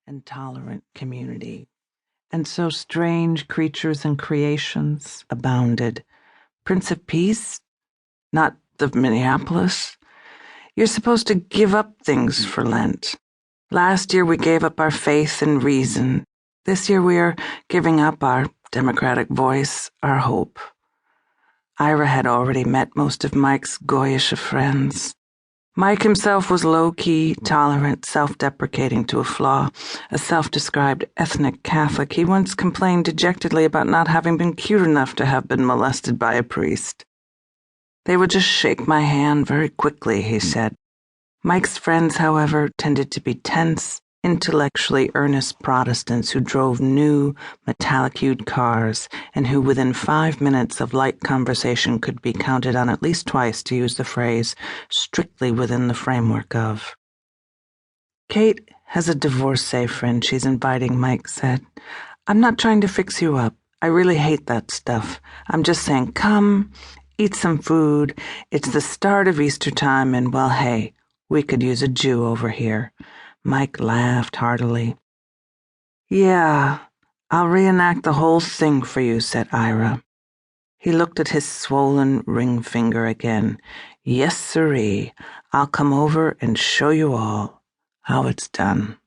and tolerant community. And so strange creatures and creations abounded. Prince of Peace? Not the Minneapolis? You're supposed to give up things for Lent. Last year we gave up our faith and reason. This year we are giving up our democratic voice, our hope. Ira had already met most of Mike's goyish of friends. Mike himself was low-key, tolerant, self-deprecating to a flaw. A self-described ethnic Catholic, he once complained dejectedly about not having been cute enough to have been molested by a priest. They would just shake my hand very quickly, he said. Mike's friends, however, tended to be tense, intellectually earnest Protestants who drove new, metallic-hued cars and who within 5 minutes of light conversation could be counted on at least twice to use the phrase, strictly within the framework of. Kate has a divorcee friend she's inviting, Mike said. I'm not trying to fix you up. I really hate that stuff. I'm just saying, come, eat some food. It's the start of Easter time and, well, hey, we could use a Jew over here. Mike laughed heartily. Yeah, I'll reenact the whole thing for you, said Ira. He looked at his swollen ring finger again. Yes, sirree, I'll come over and show you all how it's done.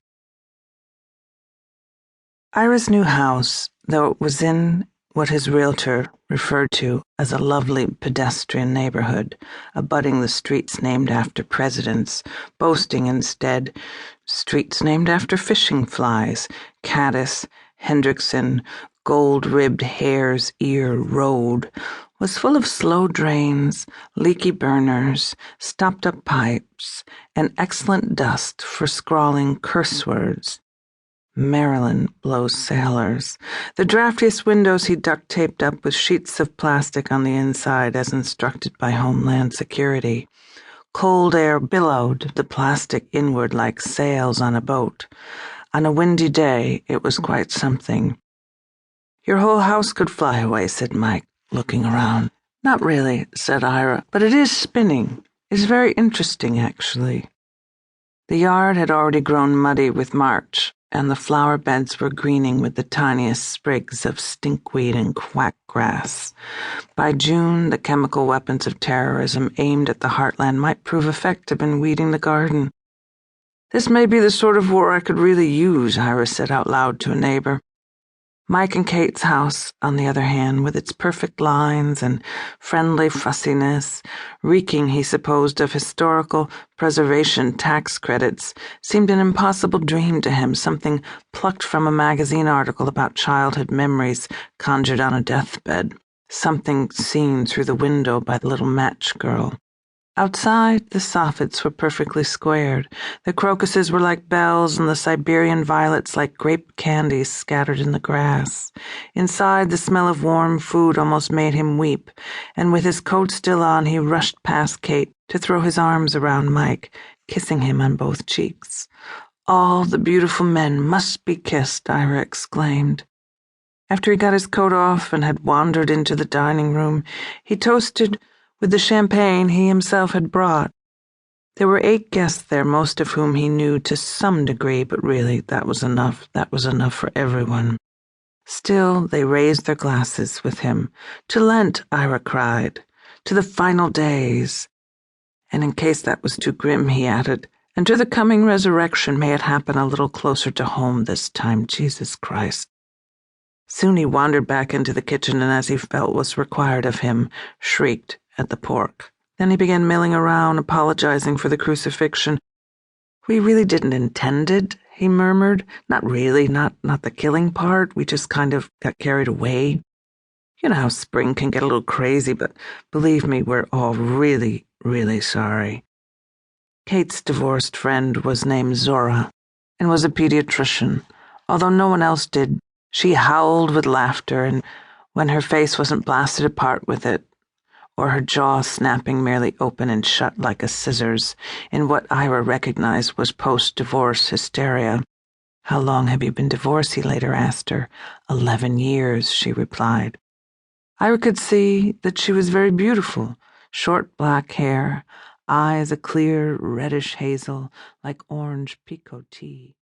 Ira's new house, though it was in what his realtor referred to as a lovely pedestrian neighborhood, abutting the streets named after presidents, boasting instead streets named after fishing flies, Caddis, Hendrickson, gold-ribbed Hare's Ear Road, was full of slow drains, leaky burners, stopped-up pipes, and excellent dust for scrawling curse words. Maryland blows sailors. The draftiest windows he duct-taped up with sheets of plastic on the inside as instructed by Homeland Security. Cold air billowed the plastic inward like sails on a boat. On a windy day, it was quite something. Your whole house could fly away, said Mike, looking around. Not really, said Ira, but it is spinning. It's very interesting, actually. The yard had already grown muddy with March, and the flower beds were greening with the tiniest sprigs of stinkweed and quack grass. By June, the chemical weapons of terrorism aimed at the heartland might prove effective in weeding the garden. This may be the sort of war I could really use, Ira said out loud to a neighbor. Mike and Kate's house, on the other hand, with its perfect lines and friendly fussiness, reeking, he supposed, of historical preservation tax credits, seemed an impossible dream to him, something plucked from a magazine article about childhood memories conjured on a deathbed, something seen through the window by the little match girl. Outside, the soffits were perfectly squared. The crocuses were like bells and the Siberian violets like grape candies scattered in the grass. Inside, the smell of warm food almost made him weep, and with his coat still on, he rushed past Kate to throw his arms around Mike, kissing him on both cheeks. All the beautiful men must be kissed, Ira exclaimed. After he got his coat off and had wandered into the dining room, he toasted with the champagne he himself had brought. There were 8 guests there, most of whom he knew to some degree, but really, that was enough. That was enough for everyone. Still, they raised their glasses with him. To Lent, Ira cried. To the final days. And in case that was too grim, he added, and to the coming resurrection, may it happen a little closer to home this time, Jesus Christ. Soon he wandered back into the kitchen and, as he felt was required of him, shrieked at the pork. Then he began milling around, apologizing for the crucifixion. We really didn't intend it, he murmured. Not really, not the killing part. We just kind of got carried away. You know how spring can get a little crazy, but believe me, we're all really, really sorry. Kate's divorced friend was named Zora and was a pediatrician. Although no one else did, she howled with laughter, and when her face wasn't blasted apart with it, or her jaw snapping merely open and shut like a scissors, in what Ira recognized was post-divorce hysteria. How long have you been divorced, he later asked her. 11 years, she replied. Ira could see that she was very beautiful, short black hair, eyes a clear reddish hazel like orange picot tea.